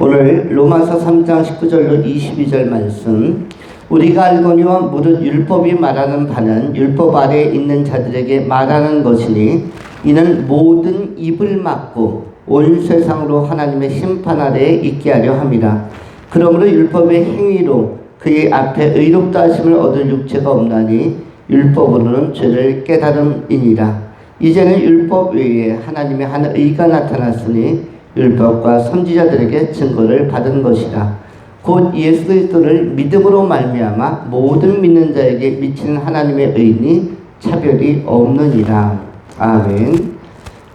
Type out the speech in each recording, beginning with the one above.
오늘 로마서 3장 19절로 22절 말씀, 우리가 알거니와 무릇 율법이 말하는 바는 율법 아래에 있는 자들에게 말하는 것이니 이는 모든 입을 막고 온 세상으로 하나님의 심판 아래에 있게 하려 함이라. 그러므로 율법의 행위로 그의 앞에 의롭다 하심을 얻을 육체가 없나니 율법으로는 죄를 깨달음이니라. 이제는 율법 외에 하나님의 한 의가 나타났으니 율법과 선지자들에게 증거를 받은 것이라. 곧 예수 그리스도를 믿음으로 말미암아 모든 믿는 자에게 미치는 하나님의 의니 차별이 없느니라. 아멘.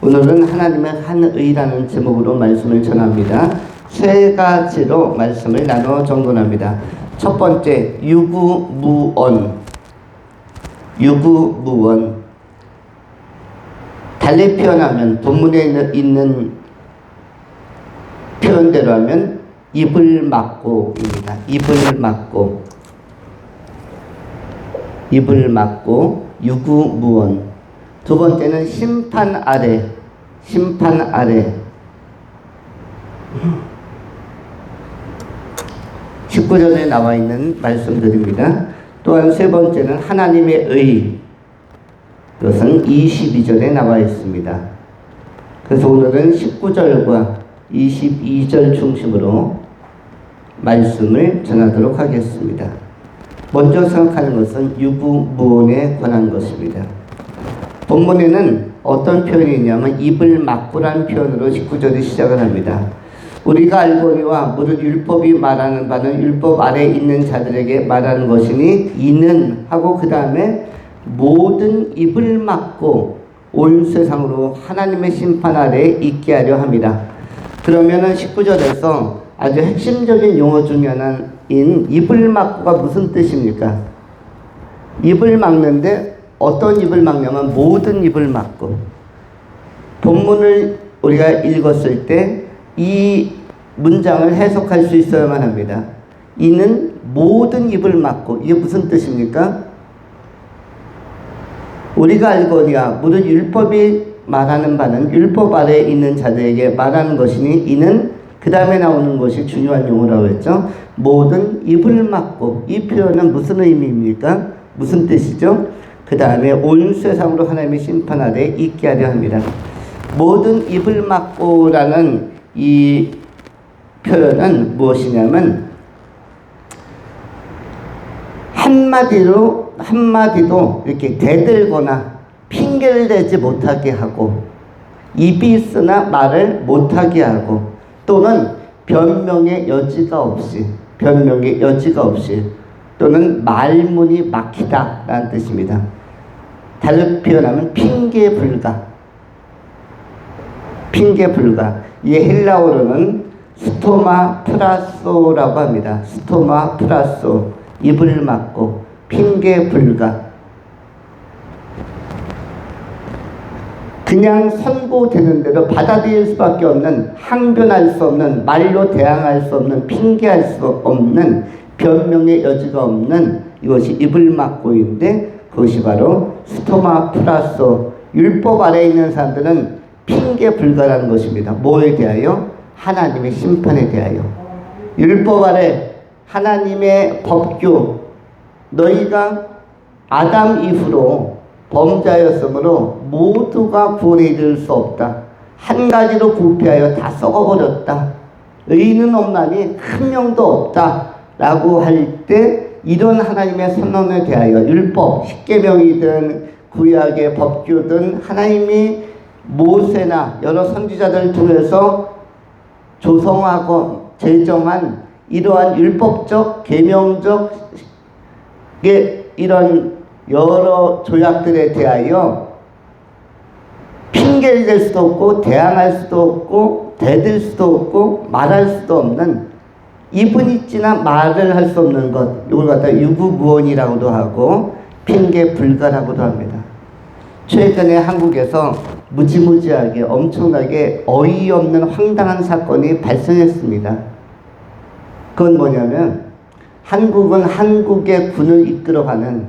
오늘은 하나님의 한 의라는 제목으로 말씀을 전합니다. 세 가지로 말씀을 나눠 정돈합니다. 첫 번째, 유구무원. 유구무원. 달리 표현하면, 본문에 있는 표현대로 하면 입을 막고입니다. 입을 막고. 입을 막고 유구무원. 두 번째는 심판 아래. 심판 아래. 19절에 나와 있는 말씀들입니다. 또한 세 번째는 하나님의 의. 이것은 22절에 나와 있습니다. 그래서 오늘은 19절과 22절 중심으로 말씀을 전하도록 하겠습니다. 먼저 생각하는 것은 유구무원에 관한 것입니다. 본문에는 어떤 표현이 있냐면 입을 막고라는 표현으로 19절이 시작을 합니다. 우리가 알거니와 무릇 율법이 말하는 바는 율법 아래에 있는 자들에게 말하는 것이니 이는 하고 그 다음에 모든 입을 막고 온 세상으로 하나님의 심판 아래에 있게 하려 합니다. 그러면은 19절에서 아주 핵심적인 용어 중에 하나인 입을 막고가 무슨 뜻입니까? 입을 막는데 어떤 입을 막냐면 모든 입을 막고. 본문을 우리가 읽었을 때 이 문장을 해석할 수 있어야만 합니다. 이는 모든 입을 막고. 이게 무슨 뜻입니까? 우리가 알거니와 무릇 율법이 말하는 바는 율법 아래에 있는 자들에게 말하는 것이니 이는 그 다음에 나오는 것이 중요한 용어라고 했죠. 모든 입을 막고. 이 표현은 무슨 의미입니까? 무슨 뜻이죠? 그 다음에 온 세상으로 하나님의 심판 아래에 있게 하려 합니다. 모든 입을 막고라는 이 표현은 무엇이냐면 한마디도 이렇게 대들거나 핑계를 대지 못하게 하고 입이 있으나 말을 못하게 하고 또는 변명의 여지가 없이 또는 말문이 막히다 라는 뜻입니다. 다른 표현하면 핑계 불가. 이 헬라어로는 스토마 프라소라고 합니다. 스토마 프라소. 입을 막고 핑계 불가. 그냥 선고되는 대로 받아들일 수밖에 없는, 항변할 수 없는, 말로 대항할 수 없는, 핑계할 수 없는, 변명의 여지가 없는 이것이 입을 막고인데 그것이 바로 스토마 프라소. 율법 아래에 있는 사람들은 핑계 불가라는 것입니다. 뭐에 대하여? 하나님의 심판에 대하여. 율법 아래 하나님의 법규, 너희가 아담 이후로 범죄하였으므로 모두가 구원에 이를 수 없다. 한 가지로 부패하여 다 썩어버렸다. 의인은 없나니 한 명도 없다. 라고 할 때 이런 하나님의 선언에 대하여 율법, 십계명이든 구약의 법규든 하나님이 모세나 여러 선지자들을 통해서 조성하고 제정한 이러한 율법적, 계명적 이런 여러 조약들에 대하여 핑계를 댈 수도 없고 대항할 수도 없고 대들 수도 없고 말할 수도 없는, 입은 있지나 말을 할 수 없는 것, 이걸 갖다 유구무원이라고도 하고 핑계 불가라고도 합니다. 최근에 한국에서 무지무지하게 엄청나게 어이없는 황당한 사건이 발생했습니다. 그건 뭐냐면 한국은 한국의 군을 이끌어가는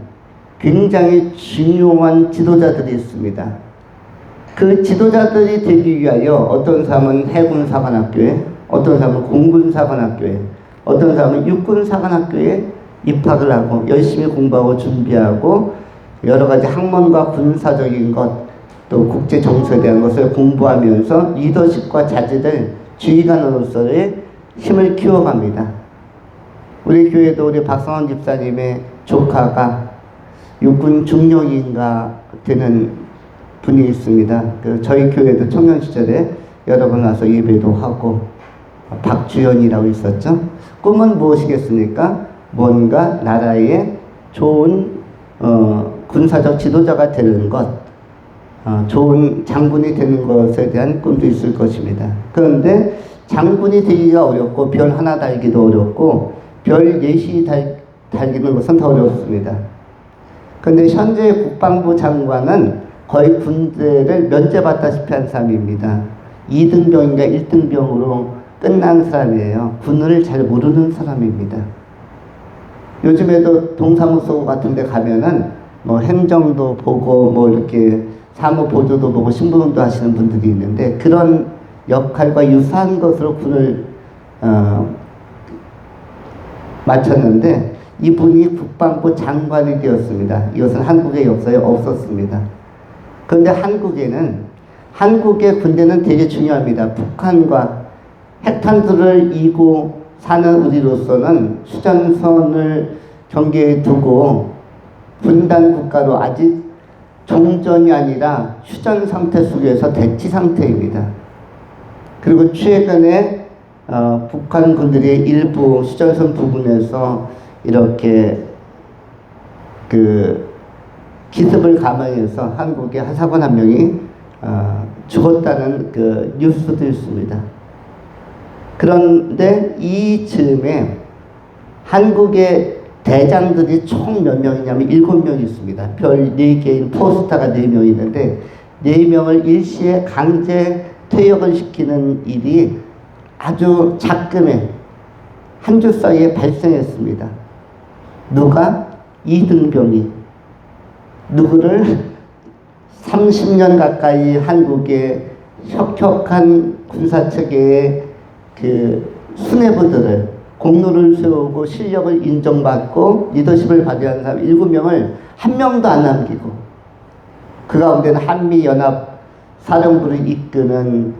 굉장히 중요한 지도자들이 있습니다. 그 지도자들이 되기 위하여 어떤 사람은 해군사관학교에, 어떤 사람은 공군사관학교에, 어떤 사람은 육군사관학교에 입학을 하고 열심히 공부하고 준비하고 여러 가지 학문과 군사적인 것, 또 국제 정세에 대한 것을 공부하면서 리더십과 자질을 지휘관으로서의 힘을 키워갑니다. 우리 교회도 우리 박성원 집사님의 조카가 육군 중령인가 되는 분이 있습니다. 저희 교회도 청년 시절에 여러 번 와서 예배도 하고, 박주연이라고 있었죠. 꿈은 무엇이겠습니까? 뭔가 나라의 좋은 군사적 지도자가 되는 것, 좋은 장군이 되는 것에 대한 꿈도 있을 것입니다. 그런데 장군이 되기가 어렵고 별 하나 달기도 어렵고 별 넷이 달기는 것은 더 어렵습니다. 그런데 현재 국방부 장관은 거의 군대를 면제받다시피 한 사람입니다. 2등병인가 1등병으로 끝난 사람이에요. 군을 잘 모르는 사람입니다. 요즘에도 동사무소 같은 데 가면은 뭐 행정도 보고 뭐 이렇게 사무보조도 보고 신분운도 하시는 분들이 있는데 그런 역할과 유사한 것으로 군을 마쳤는데 이분이 국방부 장관이 되었습니다. 이것은 한국의 역사에 없었습니다. 그런데 한국의 군대는 되게 중요합니다. 북한과 핵탄두를 이고 사는 우리로서는 휴전선을 경계에 두고 분단 국가로 아직 종전이 아니라 휴전 상태 속에서 대치 상태입니다. 그리고 최근에 북한 군들이 일부 휴전선 부근에서 이렇게 기습을 감행해서 한국의 하사관 한 명이 죽었다는 뉴스도 있습니다. 그런데 이 즈음에 한국의 대장들이 총 몇 명이냐면 7명이 있습니다. 별 4개인 포스타가 4명이 있는데 4명을 일시에 강제 퇴역을 시키는 일이 아주 작금에 한 주 사이에 발생했습니다. 누가? 2등병이 누구를 30년 가까이 한국의 혁혁한 군사체계의 수뇌부들을 공로를 세우고 실력을 인정받고 리더십을 발휘한 사람 7명을 한 명도 안 남기고 그 가운데는 한미연합 사령부를 이끄는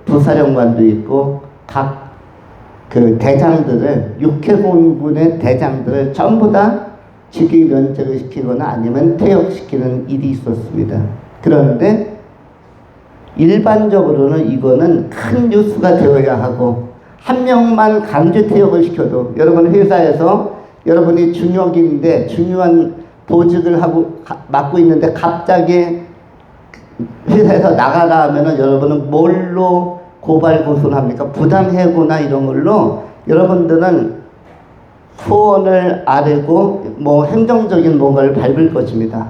부사령관도 있고 각 대장들을 육해공군의 대장들을 전부 다 직위 면제를 시키거나 아니면 퇴역시키는 일이 있었습니다. 그런데 일반적으로는 이거는 큰 뉴스가 되어야 하고 한 명만 강제 퇴역을 시켜도 여러분 회사에서 여러분이 중역인데 중요한 보직을 맡고 있는데 갑자기 회사에서 나가라 하면은 여러분은 뭘로 고발 고소를 합니까? 부당해고나 이런 걸로 여러분들은 소원을 아뢰고 뭐 행정적인 뭔가를 밟을 것입니다.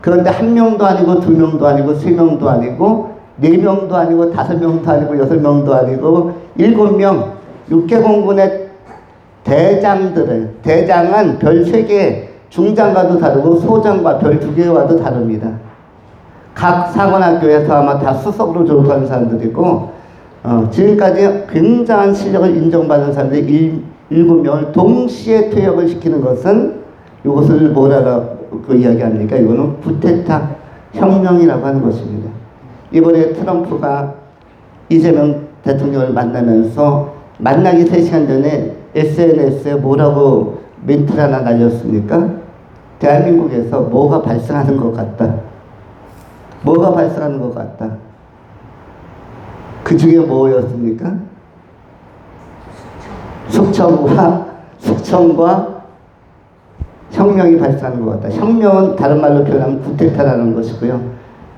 그런데 1명도 아니고 2명도 아니고 3명도 아니고 4명도 아니고 5명도 아니고 6명도 아니고 7명 육해공군의 대장은 별 3개 중장과도 다르고 소장과 별 2개와도 다릅니다. 각 사관학교에서 아마 다 수석으로 졸업한 사람들이고 지금까지 굉장한 실력을 인정받은 사람들이 7명을 동시에 퇴역을 시키는 것은 이것을 뭐라고 이야기합니까? 이거는 쿠데타 혁명이라고 하는 것입니다. 이번에 트럼프가 이재명 대통령을 만나면서 만나기 3시간 전에 SNS에 뭐라고 멘트를 하나 날렸습니까? 대한민국에서 뭐가 발생하는 것 같다. 뭐가 발생하는 것 같다. 그 중에 뭐였습니까? 숙청과 혁명이 발생하는 것 같다. 혁명은 다른 말로 표현하면 쿠데타라는 것이고요.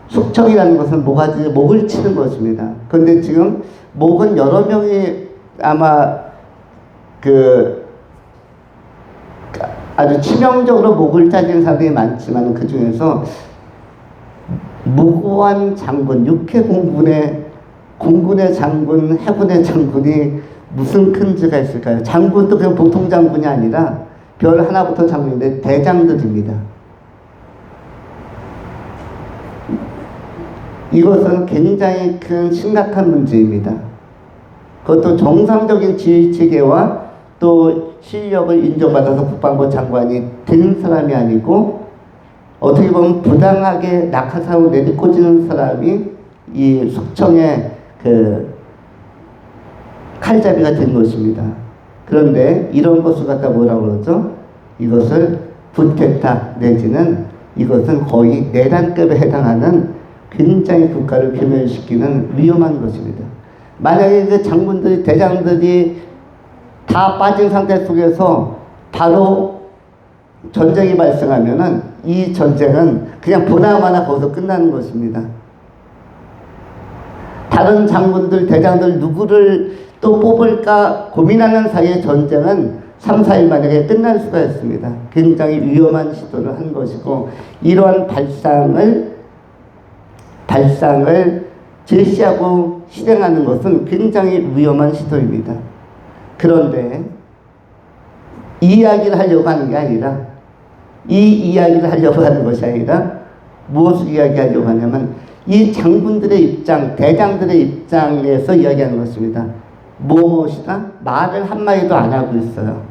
숙청이라는 것은 목을 치는 것입니다. 그런데 지금 목은 여러 명이 아마 아주 치명적으로 목을 잘린 사람이 많지만 그 중에서 무고한 장군, 공군의 장군, 해군의 장군이 무슨 큰 죄가 있을까요? 장군도 그냥 보통 장군이 아니라 별 하나부터 장군인데 대장들입니다. 이것은 굉장히 큰 심각한 문제입니다. 그것도 정상적인 지휘체계와 또 실력을 인정받아서 국방부 장관이 된 사람이 아니고 어떻게 보면 부당하게 낙하산으로 내리꽂히는 사람이 이 숙청의 그 칼잡이가 된 것입니다. 그런데 이런 것을 갖다 뭐라고 그러죠? 이것을 구테타 내지는 이것은 거의 내란급에 해당하는 굉장히 국가를 괴멸시키는 위험한 것입니다. 만약에 그 장군들이 대장들이 다 빠진 상태 속에서 바로 전쟁이 발생하면은 이 전쟁은 그냥 보나마나 거기서 끝나는 것입니다. 다른 장군들, 대장들 누구를 또 뽑을까 고민하는 사이에 전쟁은 3, 4일 만에 끝날 수가 있습니다. 굉장히 위험한 시도를 한 것이고 이러한 발상을 제시하고 실행하는 것은 굉장히 위험한 시도입니다. 그런데 이 이야기를 하려고 하는 게 아니라 이 이야기를 하려고 하는 것이 아니라 무엇을 이야기하려고 하냐면 이 장군들의 입장, 대장들의 입장에서 이야기하는 것입니다. 무엇이다? 말을 한마디도 안 하고 있어요.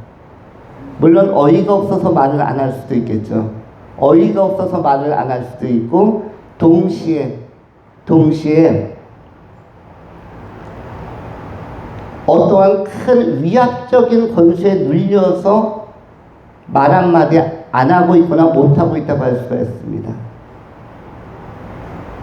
물론 어이가 없어서 말을 안 할 수도 있겠죠. 어이가 없어서 말을 안 할 수도 있고 동시에 어떠한 큰 위압적인 권수에 눌려서 말 한마디 안 하고 있거나 못하고 있다고 할 수가 있습니다.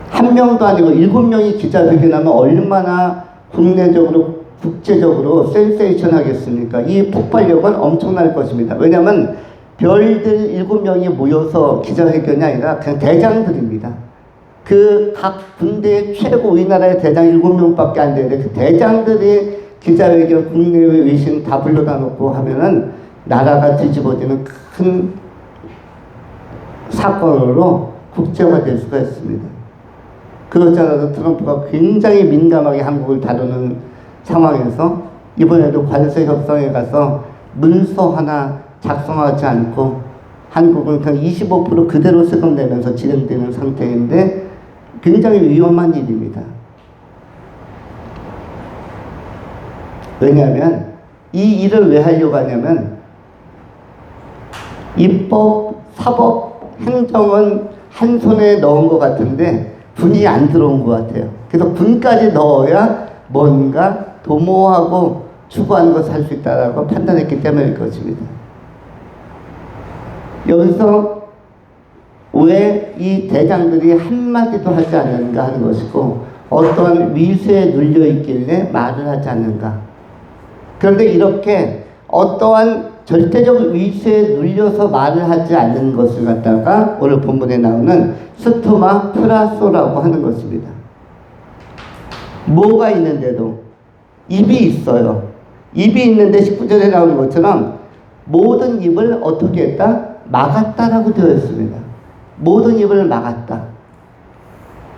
한 명도 아니고 7명이 기자회견하면 얼마나 국내적으로 국제적으로 센세이션 하겠습니까? 이 폭발력은 엄청날 것입니다. 왜냐하면 별들 7명이 모여서 기자회견이 아니라 그냥 대장들입니다. 그 각 군대의 최고 우리나라의 대장 7명밖에 안 되는데 그 대장들이 기자회견 국내외 외신 다 불러다 놓고 하면은 나라가 뒤집어지는 큰 사건으로 국제화될 수가 있습니다. 그렇지 않아도 트럼프가 굉장히 민감하게 한국을 다루는 상황에서 이번에도 관세 협상에 가서 문서 하나 작성하지 않고 한국은 그냥 25% 그대로 세금 내면서 진행되는 상태인데 굉장히 위험한 일입니다. 왜냐하면 이 일을 왜 하려고 하냐면 입법, 사법, 행정은 한 손에 넣은 것 같은데 군이 안 들어온 것 같아요. 그래서 군까지 넣어야 뭔가 도모하고 추구하는 것을 할 수 있다고 판단했기 때문일 것입니다. 여기서 왜 이 대장들이 한마디도 하지 않는가 하는 것이고 어떠한 위세에 눌려있길래 말을 하지 않는가. 그런데 이렇게 어떠한 절대적 위세에 눌려서 말을 하지 않는 것을 갖다가 오늘 본문에 나오는 스토마 프라소라고 하는 것입니다. 뭐가 있는데도 입이 있어요. 입이 있는데 19절에 나오는 것처럼 모든 입을 어떻게 했다? 막았다라고 되어 있습니다. 모든 입을 막았다.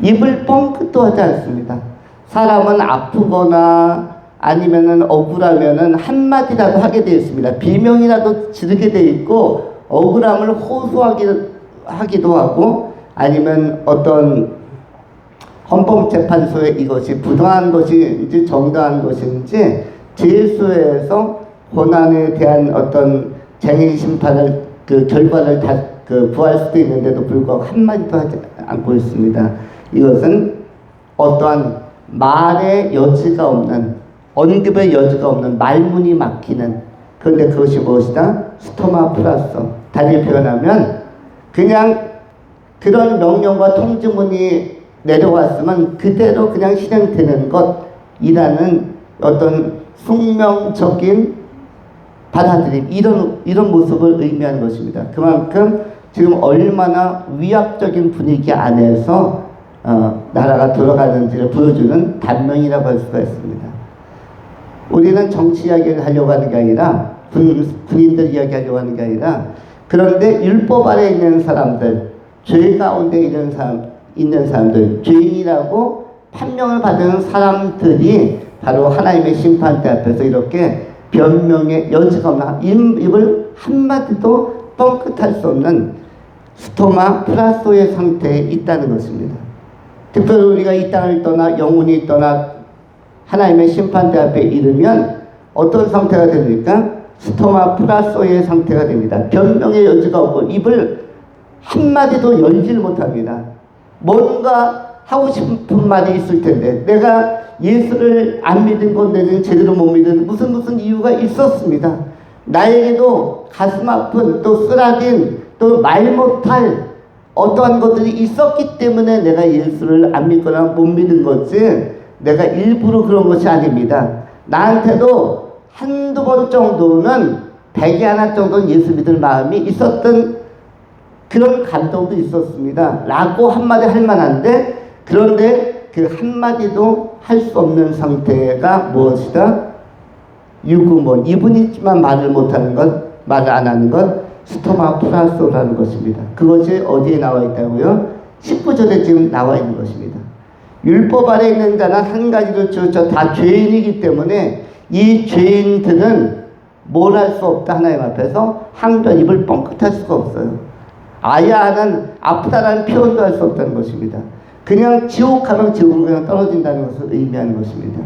입을 뻥끗도 하지 않습니다. 사람은 아프거나 아니면은 억울하면은 한마디라도 하게 되어 있습니다. 비명이라도 지르게 되어 있고 억울함을 호소하기도 하고 아니면 어떤 헌법재판소에 이것이 부당한 것인지 정당한 것인지 제소에서 권한에 대한 어떤 쟁의 심판을 그 결과를 다 구할 수도 있는데도 불구하고 한마디도 하지 않고 있습니다. 이것은 어떠한 말의 여지가 없는 언급의 여지가 없는 말문이 막히는 그런데 그것이 무엇이다? 스토마 플러스 다시 표현하면 그냥 그런 명령과 통지문이 내려왔으면 그대로 그냥 실행되는 것이라는 어떤 숙명적인 받아들임 이런 모습을 의미하는 것입니다. 그만큼 지금 얼마나 위압적인 분위기 안에서 나라가 돌아가는지를 보여주는 단면이라고 할 수가 있습니다. 우리는 정치 이야기를 하려고 하는 게 아니라 군인들 이야기하려고 하는 게 아니라 그런데 율법 아래 있는 사람들 죄 가운데 있는 사람들 죄인이라고 판명을 받은 사람들이 바로 하나님의 심판대 앞에서 이렇게 변명의 여지가 없는 입을 한마디도 뻥끗할 수 없는 스토마 플라소의 상태에 있다는 것입니다. 특별히 우리가 이 땅을 떠나 영혼이 떠나 하나님의 심판대 앞에 이르면 어떤 상태가 됩니까? 스토마 플라소의 상태가 됩니다. 변명의 여지가 없고 입을 한마디도 열지를 못합니다. 뭔가 하고 싶은 말이 있을 텐데 내가 예수를 안 믿은 건 내가 제대로 못 믿은 무슨 이유가 있었습니다. 나에게도 가슴 아픈 또 쓰라린 또 말 못할 어떠한 것들이 있었기 때문에 내가 예수를 안 믿거나 못 믿은 거지 내가 일부러 그런 것이 아닙니다. 나한테도 한두 번 정도는 백에 하나 정도는 예수 믿을 마음이 있었던 그런 감동도 있었습니다. 라고 한마디 할 만한데 그런데 그 한마디도 할 수 없는 상태가 무엇이다? 유구몬, 입은 있지만 말을 못하는 것, 말을 안 하는 것, 스토마 플라소라는 것입니다. 그것이 어디에 나와 있다고요? 19절에 지금 나와 있는 것입니다. 율법 아래 있는 자는 한 가지로 치우쳐 다 죄인이기 때문에 이 죄인들은 뭘 할 수 없다. 하나님 앞에서 항변 입을 뻥끗할 수가 없어요. 아야는 아프다라는 표현도 할 수 없다는 것입니다. 그냥 지옥 가면 지옥으로 그냥 떨어진다는 것을 의미하는 것입니다.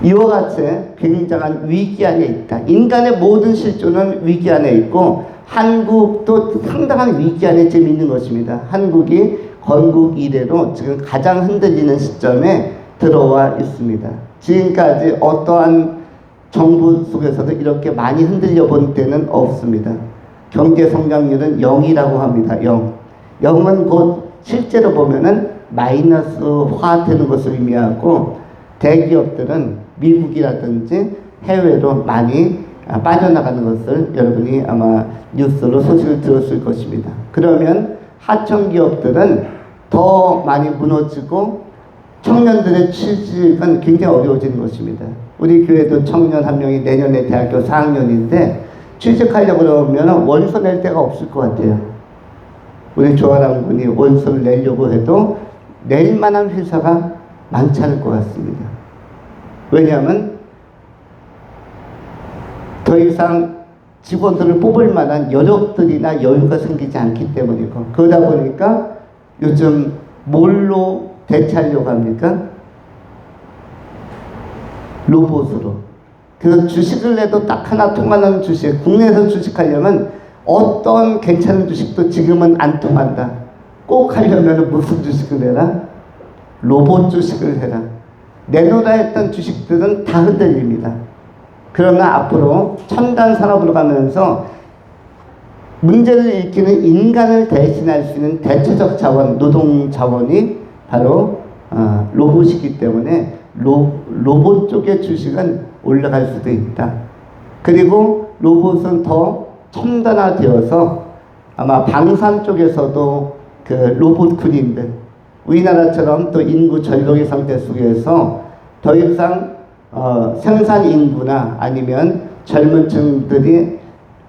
이와 같이 굉장한 위기 안에 있다. 인간의 모든 실존은 위기 안에 있고 한국도 상당한 위기 안에 지금 있는 것입니다. 한국이 건국 이래로 지금 가장 흔들리는 시점에 들어와 있습니다. 지금까지 어떠한 정부 속에서도 이렇게 많이 흔들려 본 때는 없습니다. 경제 성장률은 0이라고 합니다. 0. 0은 곧 실제로 보면은 마이너스화 되는 것을 의미하고 대기업들은 미국이라든지 해외로 많이 빠져나가는 것을 여러분이 아마 뉴스로 소식을 들었을 것입니다. 그러면 하청기업들은 더 많이 무너지고 청년들의 취직은 굉장히 어려워지는 것입니다. 우리 교회도 청년 한 명이 내년에 대학교 4학년인데 취직하려고 그러면 원서 낼 데가 없을 것 같아요. 우리 조아람 군이 원서를 내려고 해도 낼 만한 회사가 많지 않을 것 같습니다. 왜냐하면 더 이상 직원들을 뽑을 만한 여력들이나 여유가 생기지 않기 때문이고 그러다 보니까 요즘 뭘로 대체하려고 합니까? 로봇으로. 그래서 주식을 내도 딱 하나 통하는 주식, 국내에서 주식하려면 어떤 괜찮은 주식도 지금은 안 통한다. 꼭 하려면 무슨 주식을 해라? 로봇 주식을 해라. 내놓으라 했던 주식들은 다 흔들립니다. 그러나 앞으로 첨단 산업으로 가면서 문제를 일으키는 인간을 대신할 수 있는 대체적 자원, 노동 자원이 바로 로봇이기 때문에 로봇 쪽의 주식은 올라갈 수도 있다. 그리고 로봇은 더 첨단화되어서 아마 방산 쪽에서도 그 로봇 군인들 우리나라처럼 또 인구 전력의 상태 속에서 더 이상 생산 인구나 아니면 젊은 층들이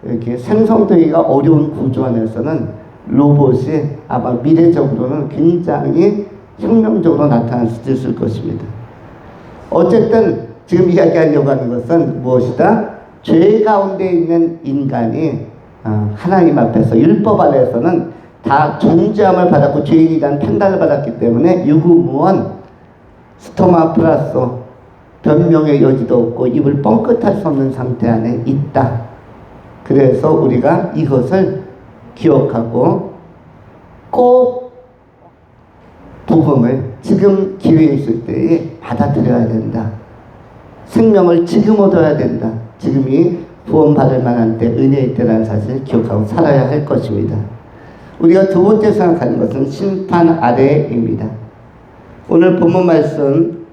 이렇게 생성되기가 어려운 구조 안에서는 로봇이 아마 미래적으로는 굉장히 혁명적으로 나타날 수도 있을 것입니다. 어쨌든 지금 이야기하려고 하는 것은 무엇이다? 죄 가운데 있는 인간이 하나님 앞에서 율법 아래에서는 다 정죄함을 받았고 죄인이라는 판단을 받았기 때문에 유구무원 스토마 플라소 변명의 여지도 없고 입을 뻥끗할 수 없는 상태 안에 있다. 그래서 우리가 이것을 기억하고 꼭 복음을 지금 기회 있을 때에 받아들여야 된다. 생명을 지금 얻어야 된다. 지금이 구원받을 만한 때, 은혜의 때라는 사실을 기억하고 살아야 할 것입니다. 우리가 두 번째 생각하는 것은 심판 아래입니다. 오늘 본문 말씀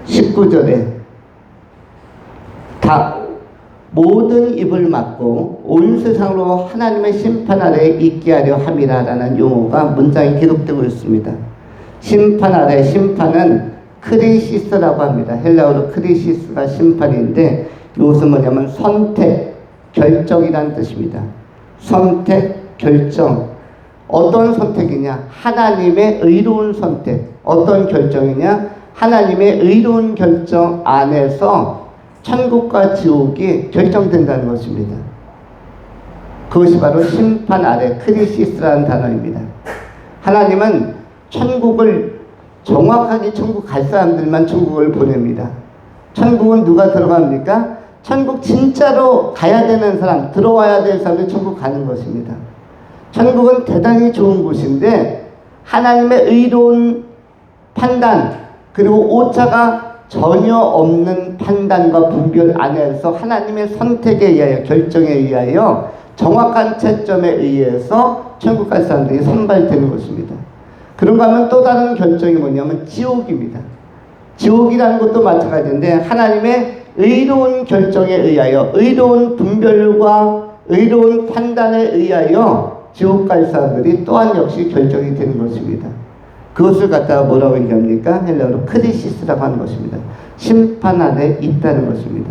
19절에 다 모든 입을 막고 온 세상으로 하나님의 심판 아래에 있게 하려 함이라 라는 용어가 문장에 기록되고 있습니다. 심판 아래, 심판은 크리시스라고 합니다. 헬라어로 크리시스가 심판인데 이것은 뭐냐면 선택, 결정이라는 뜻입니다. 선택, 결정. 어떤 선택이냐? 하나님의 의로운 선택. 어떤 결정이냐? 하나님의 의로운 결정 안에서 천국과 지옥이 결정된다는 것입니다. 그것이 바로 심판 아래 크리시스라는 단어입니다. 하나님은 천국을 정확하게 천국 갈 사람들만 천국을 보냅니다. 천국은 누가 들어갑니까? 천국 진짜로 가야 되는 사람, 들어와야 될 사람들이 천국 가는 것입니다. 천국은 대단히 좋은 곳인데 하나님의 의로운 판단, 그리고 오차가 전혀 없는 판단과 분별 안에서 하나님의 선택에 의하여, 결정에 의하여 정확한 채점에 의해서 천국 갈 사람들이 선발되는 것입니다. 그런가 하면 또 다른 결정이 뭐냐면 지옥입니다. 지옥이라는 것도 마찬가지인데 하나님의 의로운 결정에 의하여, 의로운 분별과 의로운 판단에 의하여 지옥 갈 사람들이 또한 역시 결정이 되는 것입니다. 그것을 갖다가 뭐라고 얘기합니까? 헬라어로 크리시스라고 하는 것입니다. 심판 안에 있다는 것입니다.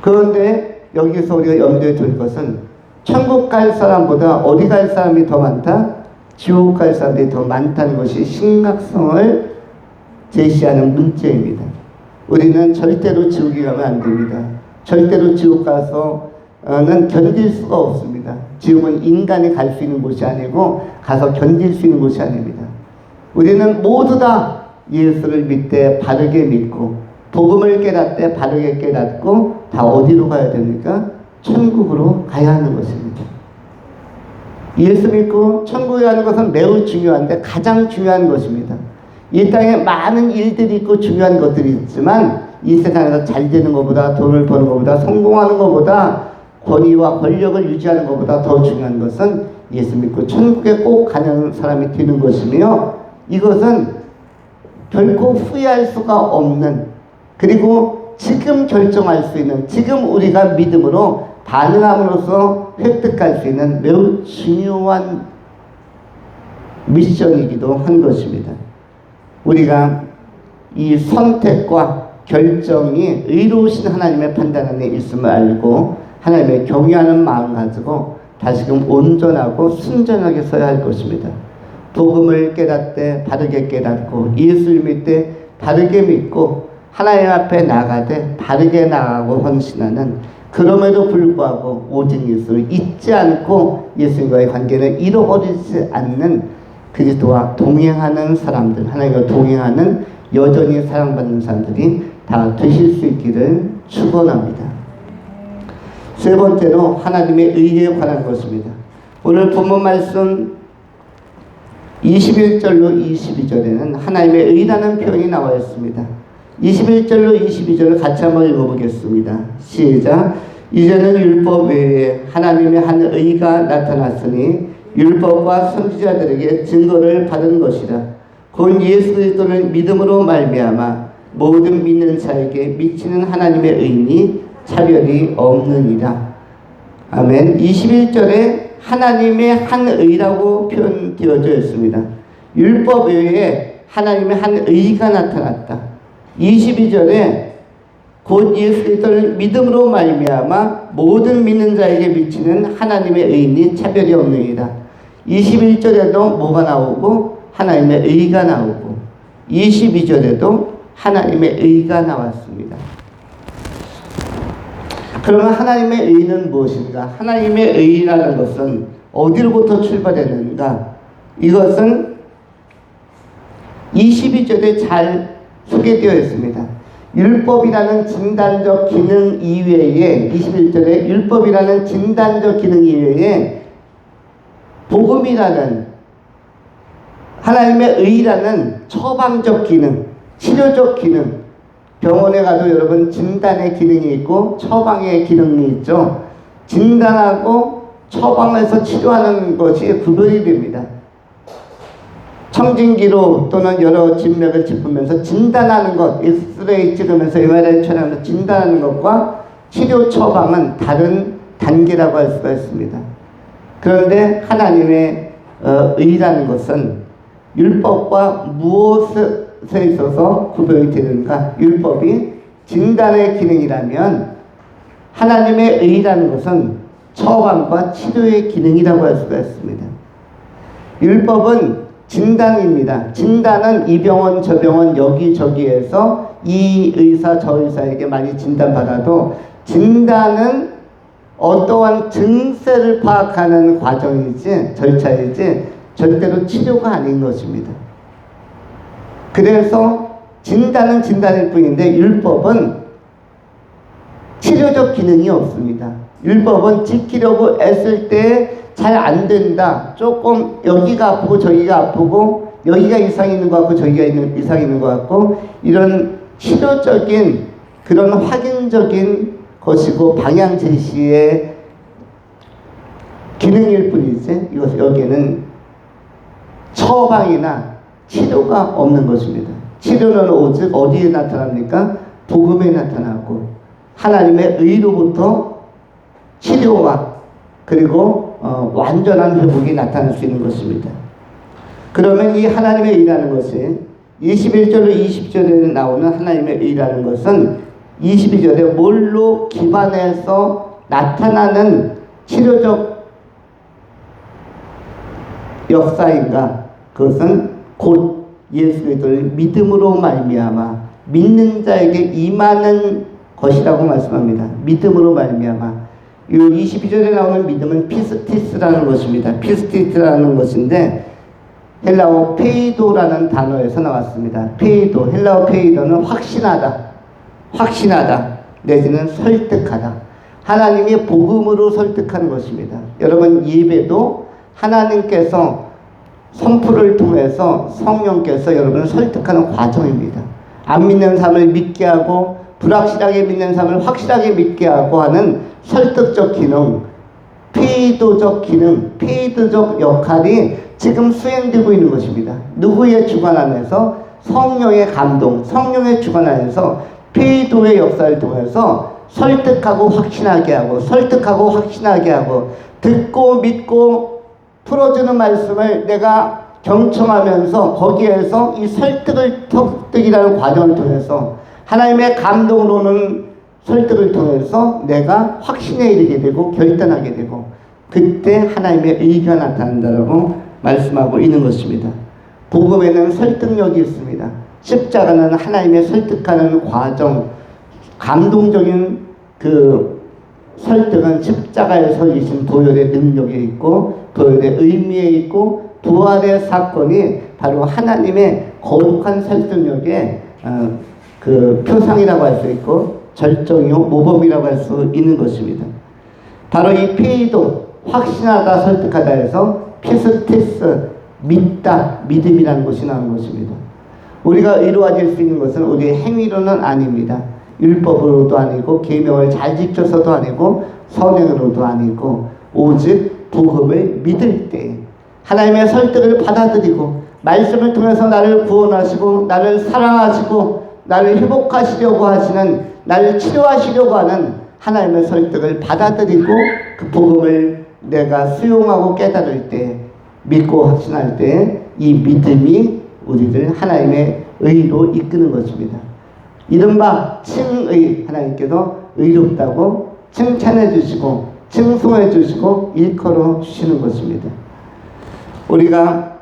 그런데 여기서 우리가 염두에 둘 것은 천국 갈 사람보다 어디 갈 사람이 더 많다? 지옥 갈 사람들이 더 많다는 것이 심각성을 제시하는 문제입니다. 우리는 절대로 지옥에 가면 안 됩니다. 절대로 지옥 가서는 견딜 수가 없습니다. 지옥은 인간이 갈 수 있는 곳이 아니고 가서 견딜 수 있는 곳이 아닙니다. 우리는 모두 다 예수를 믿되 바르게 믿고 복음을 깨닫되 바르게 깨닫고 다 어디로 가야 됩니까? 천국으로 가야 하는 것입니다. 예수 믿고 천국에 가는 것은 매우 중요한데 가장 중요한 것입니다. 이 땅에 많은 일들이 있고 중요한 것들이 있지만 이 세상에서 잘 되는 것보다, 돈을 버는 것보다, 성공하는 것보다, 권위와 권력을 유지하는 것보다 더 중요한 것은 예수 믿고 천국에 꼭 가는 사람이 되는 것이며, 이것은 결코 후회할 수가 없는, 그리고 지금 결정할 수 있는, 지금 우리가 믿음으로 반응함으로써 획득할 수 있는 매우 중요한 미션이기도 한 것입니다. 우리가 이 선택과 결정이 의로우신 하나님의 판단 안에 있음을 알고 하나님의 경외하는 마음 가지고 다시금 온전하고 순전하게 서야 할 것입니다. 복음을 깨닫되 바르게 깨닫고 예수를 믿되 바르게 믿고 하나님 앞에 나가되 바르게 나가고 헌신하는, 그럼에도 불구하고 오직 예수를 잊지 않고 예수님과의 관계를 잃어버리지 않는 그리스도와 동행하는 사람들, 하나님과 동행하는 여전히 사랑받는 사람들이 다 되실 수 있기를 축원합니다. 세 번째로 하나님의 의에 관한 것입니다. 오늘 본문 말씀 21절로 22절에는 하나님의 의라는 표현이 나와 있습니다. 21절로 22절을 같이 한번 읽어보겠습니다. 시작. 이제는 율법 외에 하나님의 한 의가 나타났으니 율법과 선지자들에게 증거를 받은 것이라. 곧 예수 그리스도를 믿음으로 말미암아 모든 믿는 자에게 미치는 하나님의 의니 차별이 없느니라. 아멘. 21절에 하나님의 한 의라고 표현되어져 있습니다. 율법 외에 하나님의 한 의가 나타났다. 22절에 곧 예수 그리스도를 믿음으로 말미암아 모든 믿는 자에게 미치는 하나님의 의니 차별이 없느니라. 21절에도 뭐가 나오고 하나님의 의가 나오고 22절에도 하나님의 의가 나왔습니다. 그러면 하나님의 의는 무엇인가? 하나님의 의라는 것은 어디로부터 출발했는가? 이것은 22절에 잘 소개되어 있습니다. 율법이라는 진단적 기능 이외에, 21절에 율법이라는 진단적 기능 이외에 복음이라는, 하나님의 의라는 처방적 기능, 치료적 기능, 병원에 가도 여러분 진단의 기능이 있고 처방의 기능이 있죠. 진단하고 처방해서 치료하는 것이 구별이 됩니다. 청진기로 또는 여러 진맥을 짚으면서 진단하는 것, 엑스레이 찍으면서 MRI 촬영하면서 진단하는 것과 치료 처방은 다른 단계라고 할 수가 있습니다. 그런데 하나님의 의라는 것은 율법과 무엇에 있어서 구별이 되는가? 율법이 진단의 기능이라면 하나님의 의라는 것은 처방과 치료의 기능이라고 할 수가 있습니다. 율법은 진단입니다. 진단은 이 병원 저 병원 여기저기에서 이 의사 저 의사에게 많이 진단받아도 진단은 어떠한 증세를 파악하는 과정이지, 절차이지 절대로 치료가 아닌 것입니다. 그래서 진단은 진단일 뿐인데 율법은 치료적 기능이 없습니다. 율법은 지키려고 애쓸 때 잘 안 된다. 조금 여기가 아프고 저기가 아프고 여기가 이상이 있는 것 같고 저기가 이상이 있는 것 같고 이런 치료적인 그런 확인적인 것이고 방향 제시의 기능일 뿐이지 여기에는 처방이나 치료가 없는 것입니다. 치료는 오직 어디에 나타납니까? 복음에 나타나고 하나님의 의로부터 치료와 그리고 완전한 회복이 나타날 수 있는 것입니다. 그러면 이 하나님의 의라는 것이 21절로 20절에 나오는 하나님의 의라는 것은 22절에 뭘로 기반해서 나타나는 치료적 역사인가? 그것은 곧 예수 그리스도를 믿음으로 말미암아 믿는 자에게 임하는 것이라고 말씀합니다. 믿음으로 말미암아. 이 22절에 나오는 믿음은 피스티스라는 것입니다. 피스티스라는 것인데 헬라어 페이도라는 단어에서 나왔습니다. 페이도, 헬라어 페이도는 확신하다, 확신하다 내지는 설득하다. 하나님이 복음으로 설득하는 것입니다. 여러분 예배도 하나님께서 선포를 통해서 성령께서 여러분을 설득하는 과정입니다. 안 믿는 사람을 믿게 하고 불확실하게 믿는 사람을 확실하게 믿게 하고 하는 설득적 기능, 페이도적 기능, 페이도적 역할이 지금 수행되고 있는 것입니다. 누구의 주관 안에서? 성령의 감동, 성령의 주관 안에서 페이도의 역사를 통해서 설득하고 확신하게 하고 설득하고 확신하게 하고 듣고 믿고 풀어주는 말씀을 내가 경청하면서 거기에서 이 설득이라는 과정을 통해서 하나님의 감동으로는 설득을 통해서 내가 확신에 이르게 되고 결단하게 되고 그때 하나님의 의가 나타난다라고 말씀하고 있는 것입니다. 복음에는 설득력이 있습니다. 십자가는 하나님의 설득하는 과정, 감동적인 그 설득은 십자가에 서 계신 도열의 능력에 있고 도열의 의미에 있고 부활의 사건이 바로 하나님의 거룩한 설득력의 그 표상이라고 할 수 있고 절정이요 모범이라고 할 수 있는 것입니다. 바로 이 페이도 확신하다 설득하다 해서 피스티스 믿다 믿음이라는 것이 나온 것입니다. 우리가 의로워질 수 있는 것은 우리의 행위로는 아닙니다. 율법으로도 아니고 계명을 잘 지켜서도 아니고 선행으로도 아니고 오직 복음을 믿을 때 하나님의 설득을 받아들이고 말씀을 통해서 나를 구원하시고 나를 사랑하시고 나를 회복하시려고 하시는 나를 치료하시려고 하는 하나님의 설득을 받아들이고 그 복음을 내가 수용하고 깨달을 때 믿고 확신할 때 이 믿음이 우리를 하나님의 의로 이끄는 것입니다. 이른바 칭의, 하나님께서 의롭다고 칭찬해 주시고 칭송해 주시고 일컬어 주시는 것입니다. 우리가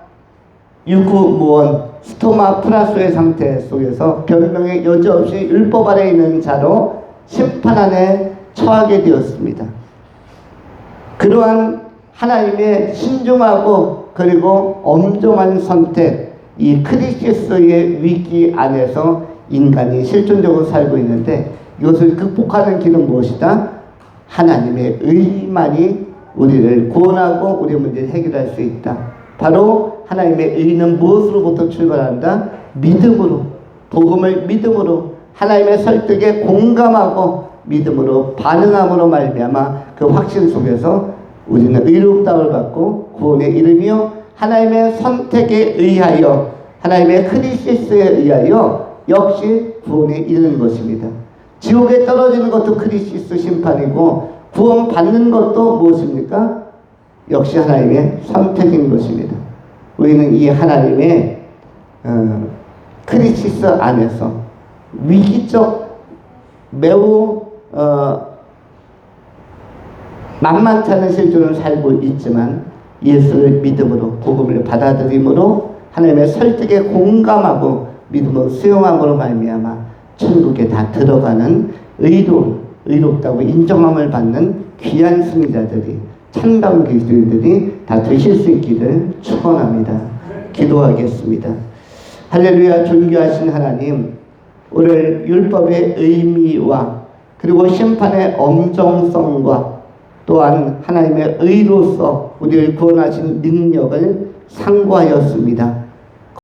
유구무원 스토마 플라소의 상태 속에서 변명의 여지없이 율법 아래 있는 자로 심판 안에 처하게 되었습니다. 그러한 하나님의 신중하고 그리고 엄정한 선택, 이 크리시스의 위기 안에서 인간이 실존적으로 살고 있는데 이것을 극복하는 길은 무엇이다? 하나님의 의만이 우리를 구원하고 우리의 문제를 해결할 수 있다. 바로 하나님의 의는 무엇으로부터 출발한다? 믿음으로, 복음을 믿음으로, 하나님의 설득에 공감하고 믿음으로 반응함으로 말미암아 그 확신 속에서 우리는 의롭다움을 받고 구원에 이르며 하나님의 선택에 의하여 하나님의 크리시스에 의하여 역시 구원에 이르는 것입니다. 지옥에 떨어지는 것도 크리시스 심판이고 구원 받는 것도 무엇입니까? 역시 하나님의 선택인 것입니다. 우리는 이 하나님의 크리시스 안에서 위기적 매우 만만치 않은 실존을 살고 있지만 예수를 믿음으로 복음을 받아들임으로 하나님의 설득에 공감하고 믿음으로 수용함으로 말미암아 천국에 다 들어가는 의롭다고 인정함을 받는 귀한 승리자들이 참다운 그리스도인들이 다 되실 수 있기를 축원합니다. 기도하겠습니다. 할렐루야. 존귀하신 하나님, 오늘 율법의 의미와 그리고 심판의 엄정성과 또한 하나님의 의로서 우리를 구원하신 능력을 상고하였습니다.